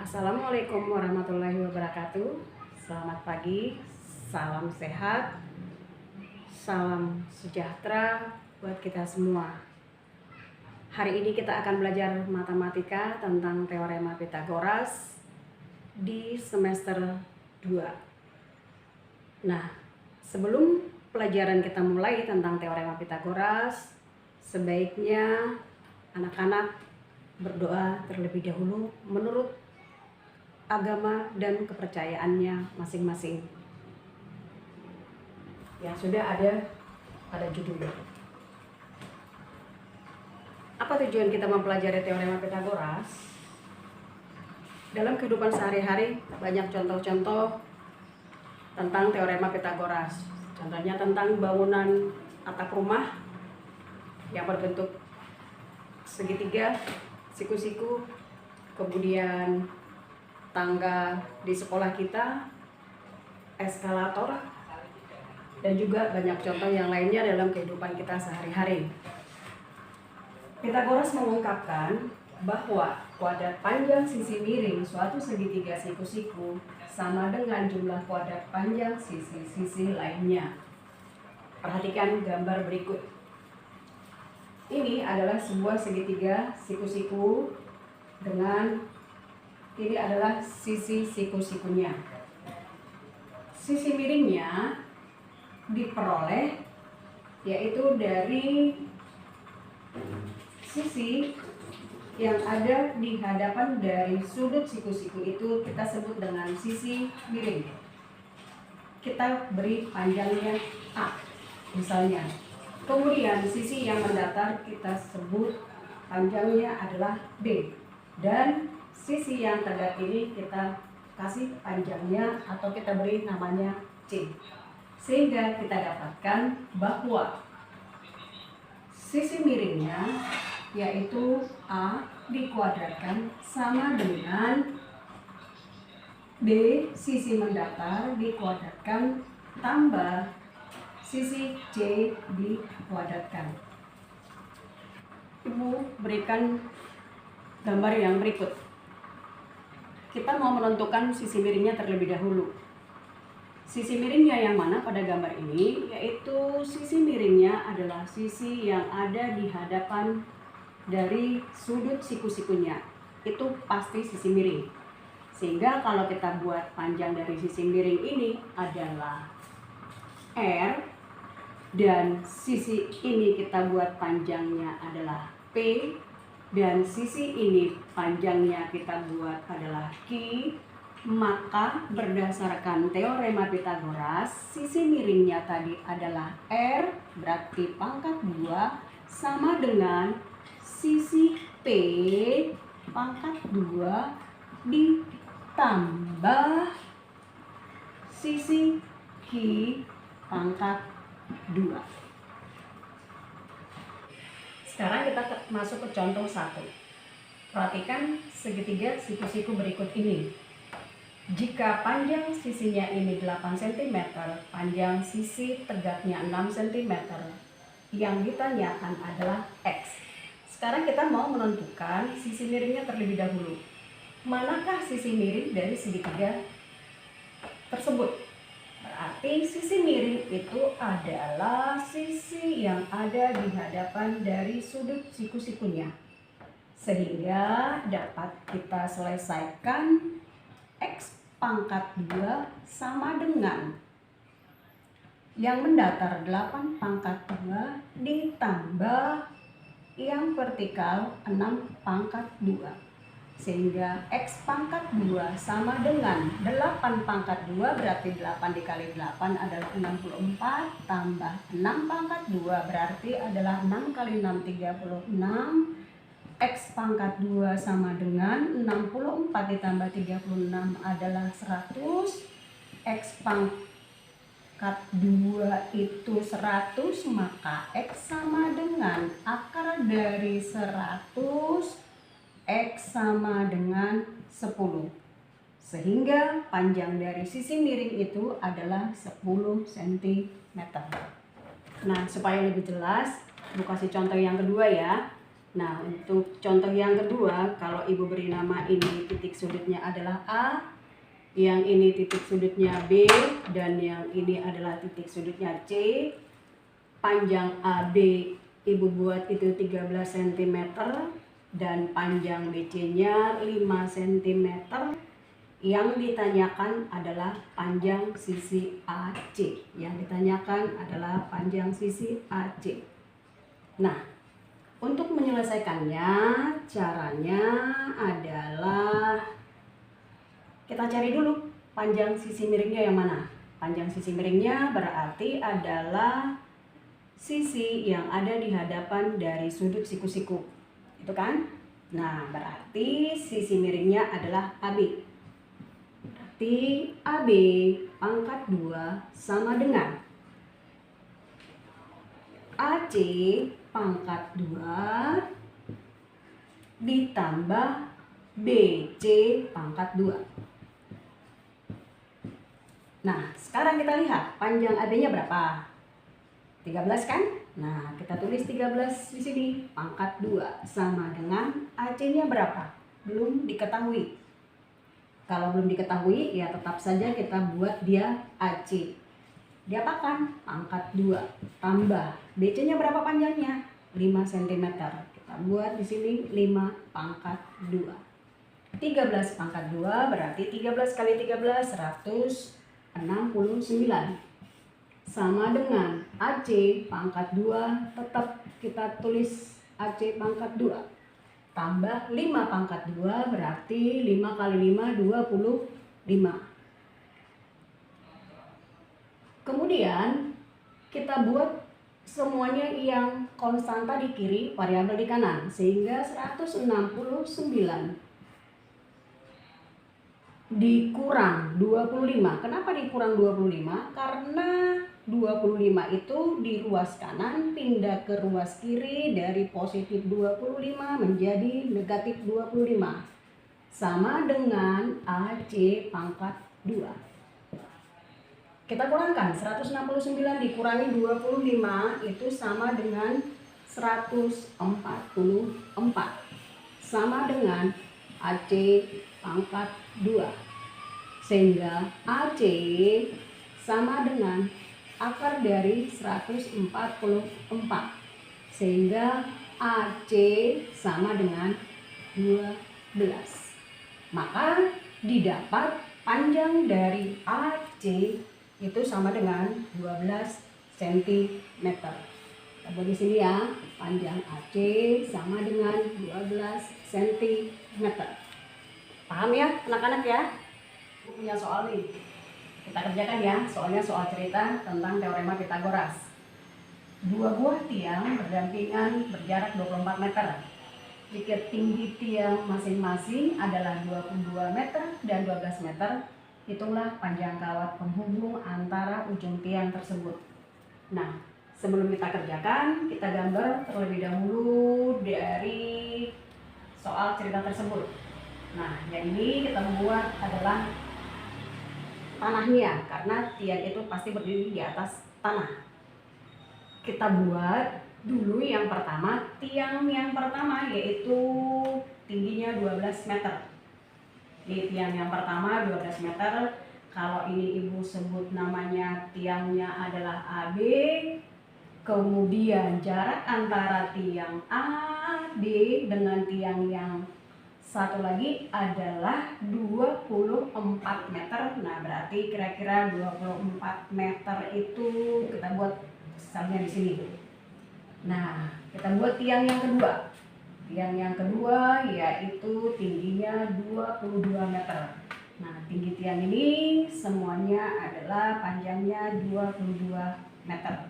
Assalamualaikum warahmatullahi wabarakatuh. Selamat pagi, salam sehat, salam sejahtera buat kita semua. Hari ini kita akan belajar matematika tentang teorema Pythagoras di semester 2. Nah, sebelum pelajaran kita mulai tentang teorema Pythagoras, sebaiknya anak-anak berdoa terlebih dahulu menurut agama dan kepercayaannya masing-masing. Ya, sudah ada pada judulnya. Apa tujuan kita mempelajari teorema Pythagoras? Dalam kehidupan sehari-hari banyak contoh-contoh tentang teorema Pythagoras. Contohnya tentang bangunan atap rumah yang berbentuk segitiga, siku-siku, kemudian tangga di sekolah kita, eskalator, dan juga banyak contoh yang lainnya dalam kehidupan kita sehari-hari. Pythagoras mengungkapkan bahwa kuadrat panjang sisi miring suatu segitiga siku-siku sama dengan jumlah kuadrat panjang sisi-sisi lainnya. Perhatikan gambar berikut. Ini adalah sebuah segitiga siku-siku dengan ini adalah sisi siku-sikunya. Sisi miringnya diperoleh yaitu dari sisi yang ada di hadapan dari sudut siku-siku itu kita sebut dengan sisi miring. Kita beri panjangnya A misalnya. Kemudian sisi yang mendatar kita sebut panjangnya adalah B. Dan sisi yang tegak ini kita kasih panjangnya atau kita beri namanya C. Sehingga kita dapatkan bahwa sisi miringnya yaitu A dikuadratkan sama dengan B sisi mendatar dikuadratkan tambah sisi C dikuadratkan. Ibu berikan gambar yang berikut. Kita mau menentukan sisi miringnya terlebih dahulu. Sisi miringnya yang mana pada gambar ini? Yaitu sisi miringnya adalah sisi yang ada di hadapan dari sudut siku-sikunya. Itu pasti sisi miring. Sehingga kalau kita buat panjang dari sisi miring ini adalah R, dan sisi ini kita buat panjangnya adalah P, dan sisi ini panjangnya kita buat adalah Q, maka berdasarkan teorema Pythagoras, sisi miringnya tadi adalah R, berarti pangkat 2, sama dengan sisi P, pangkat 2, ditambah sisi Q, pangkat 2. Sekarang kita masuk ke contoh 1. Perhatikan segitiga siku-siku berikut ini. Jika panjang sisinya ini 8 cm, panjang sisi tegaknya 6 cm, yang ditanyakan adalah X. Sekarang kita mau menentukan sisi miringnya terlebih dahulu. Manakah sisi miring dari segitiga tersebut? Berarti sisi miring itu adalah sisi yang ada di hadapan dari sudut siku-sikunya. Sehingga dapat kita selesaikan X pangkat 2 sama dengan yang mendatar 8 pangkat 2 ditambah yang vertikal 6 pangkat 2. Sehingga X pangkat 2 sama dengan 8 pangkat 2, berarti 8 dikali 8 adalah 64, tambah 6 pangkat 2 berarti adalah 6 kali 6, 36. X pangkat 2 sama dengan 64 ditambah 36 adalah 100. X pangkat 2 itu 100, maka X sama dengan akar dari 100, X sama dengan 10. Sehingga panjang dari sisi miring itu adalah 10 cm. Nah, supaya lebih jelas, Ibu kasih contoh yang kedua ya. Nah, untuk contoh yang kedua, kalau ibu beri nama ini titik sudutnya adalah A, yang ini titik sudutnya B, dan yang ini adalah titik sudutnya C. Panjang AB ibu buat itu 13 cm dan panjang BC-nya 5 cm. Yang ditanyakan adalah panjang sisi AC. Yang ditanyakan adalah panjang sisi AC. Nah, untuk menyelesaikannya, caranya adalah kita cari dulu panjang sisi miringnya yang mana. Panjang sisi miringnya berarti adalah sisi yang ada di hadapan dari sudut siku-siku. Itu kan? Nah, berarti sisi miringnya adalah AB. Berarti AB pangkat 2 sama dengan AC pangkat 2 ditambah BC pangkat 2. Nah, sekarang kita lihat panjang AB-nya berapa? 13 kan? Nah, kita tulis 13 di sini. Pangkat 2 sama dengan AC-nya berapa? Belum diketahui. Kalau belum diketahui, ya tetap saja kita buat dia AC. Diapakan? Pangkat 2 tambah BC-nya berapa panjangnya? 5 cm. Kita buat di sini 5 pangkat 2. 13 pangkat 2 berarti 13 kali 13 169. Sama dengan AC pangkat 2, tetap kita tulis AC pangkat 2. Tambah 5 pangkat 2 berarti 5 kali 5 25. Kemudian kita buat semuanya yang konstanta di kiri, variabel di kanan, sehingga 169 dikurang 25. Kenapa dikurang 25? Karena 25 itu di ruas kanan pindah ke ruas kiri dari positif 25 menjadi negatif 25. Sama dengan AC pangkat 2. Kita kurangkan 169 dikurangi 25 itu sama dengan 144. Sama dengan AC pangkat 2. Sehingga AC sama dengan akar dari 144. Sehingga AC sama dengan 12. Maka didapat panjang dari AC itu sama dengan 12 cm. Kita buat di sini ya, panjang AC sama dengan 12 cm. Paham ya anak-anak ya? Aku punya soal nih. Kita kerjakan ya, soalnya soal cerita tentang teorema Pythagoras. Dua buah tiang berdampingan berjarak 24 meter. Jika tinggi tiang masing-masing adalah 22 meter dan 12 meter, hitunglah panjang kawat penghubung antara ujung tiang tersebut. Nah, sebelum kita kerjakan, kita gambar terlebih dahulu dari soal cerita tersebut. Nah, yang ini kita membuat adalah tanahnya, karena tiang itu pasti berdiri di atas tanah. Kita buat dulu yang pertama, tiang yang pertama yaitu tingginya 12 meter. Di tiang yang pertama 12 meter. Kalau ini ibu sebut namanya tiangnya adalah AB. Kemudian jarak antara tiang AB dengan tiang yang satu lagi adalah 24 meter. Nah, berarti kira-kira 24 meter itu kita buat misalnya di sini. Nah, kita buat tiang yang kedua. Tiang yang kedua yaitu tingginya 22 meter. Nah, tinggi tiang ini semuanya adalah panjangnya 22 meter.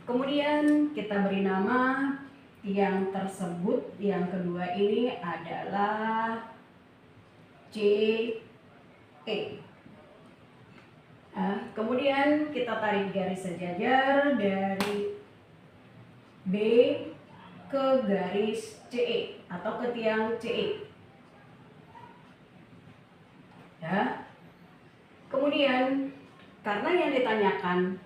Kemudian kita beri nama tiang tersebut, yang kedua ini adalah CE. Kemudian kita tarik garis sejajar dari B ke garis CE atau ke tiang CE. Ya. Kemudian karena yang ditanyakan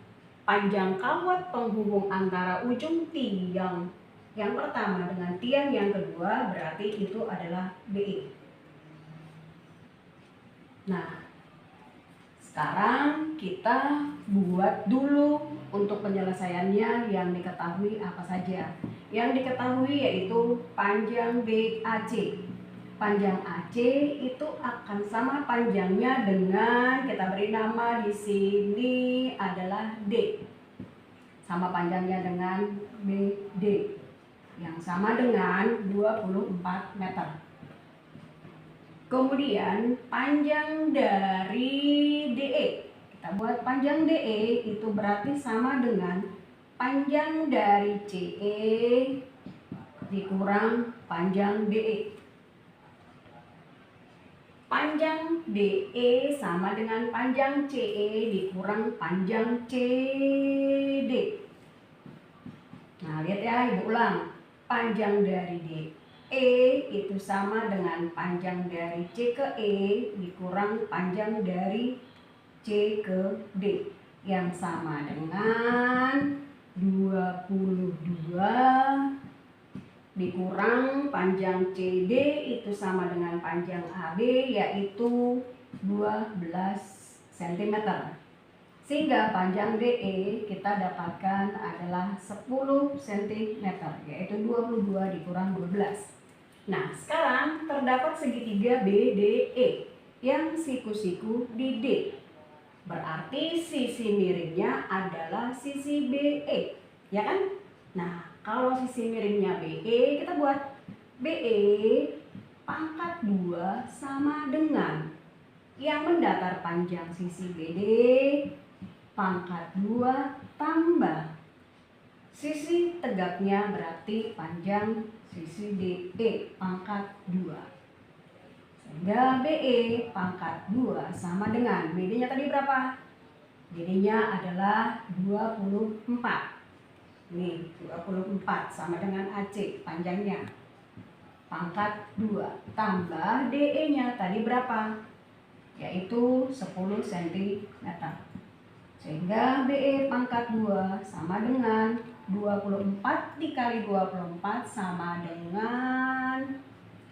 panjang kawat penghubung antara ujung tiang yang pertama dengan tiang yang kedua, berarti itu adalah BE. Nah, sekarang kita buat dulu untuk penyelesaiannya yang diketahui apa saja. Yang diketahui yaitu panjang BAC. Panjang AC itu akan sama panjangnya dengan, kita beri nama di sini adalah D. Sama panjangnya dengan BD yang sama dengan 24 meter. Kemudian panjang dari DE. Kita buat panjang DE itu berarti sama dengan panjang dari CE dikurang panjang DE. Panjang DE sama dengan panjang CE dikurang panjang CD. Nah, lihat ya, Ibu ulang. Panjang dari DE itu sama dengan panjang dari C ke E dikurang panjang dari C ke D yang sama dengan 22 dikurang panjang CD itu sama dengan panjang AB yaitu 12 cm. Sehingga panjang DE kita dapatkan adalah 10 cm, yaitu 22 dikurang 12. Nah, sekarang terdapat segitiga BDE yang siku-siku di D. Berarti sisi miringnya adalah sisi BE, ya kan? Nah, kalau sisi miringnya BE, kita buat BE pangkat 2 sama dengan yang mendatar panjang sisi BD pangkat 2 tambah sisi tegaknya berarti panjang sisi DE pangkat 2. Sehingga BE pangkat 2 sama dengan BD-nya tadi berapa? BD-nya adalah 24. Nih, 24 sama dengan AC panjangnya pangkat 2 tambah DE-nya tadi berapa? Yaitu 10 cm. Sehingga BE pangkat 2 sama dengan 24 dikali 24 sama dengan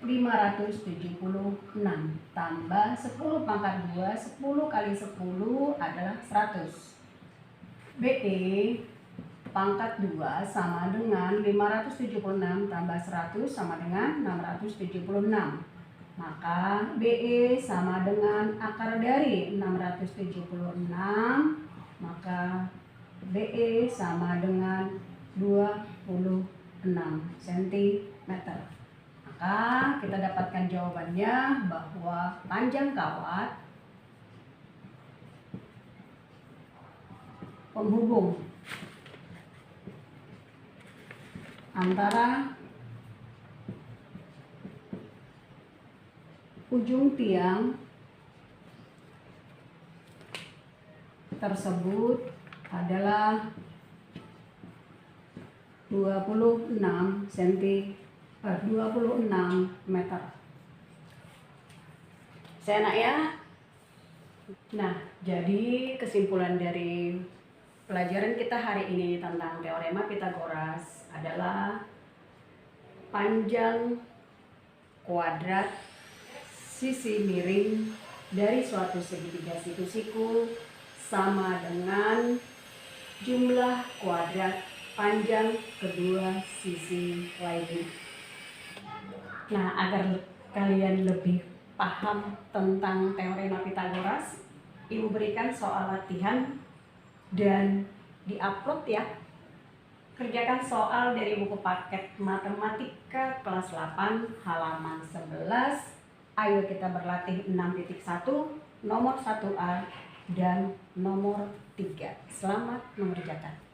576 tambah 10 pangkat 2, 10 kali 10 adalah 100. BE pangkat 2 sama dengan 576 tambah 100 sama dengan 676. Maka BE sama dengan akar dari 676. Maka BE sama dengan 26 cm. Maka kita dapatkan jawabannya bahwa panjang kawat penghubung antara ujung tiang tersebut adalah 26 meter. Saya enak ya? Nah, jadi kesimpulan dari pelajaran kita hari ini tentang teorema Pythagoras adalah panjang kuadrat sisi miring dari suatu segitiga siku-siku sama dengan jumlah kuadrat panjang kedua sisi lainnya. Nah, agar kalian lebih paham tentang teorema Pythagoras, Ibu berikan soal latihan dan diupload ya. Kerjakan soal dari buku paket matematika kelas 8 halaman 11. Ayo kita berlatih 6.1, nomor 1A dan nomor 3. Selamat mengerjakan.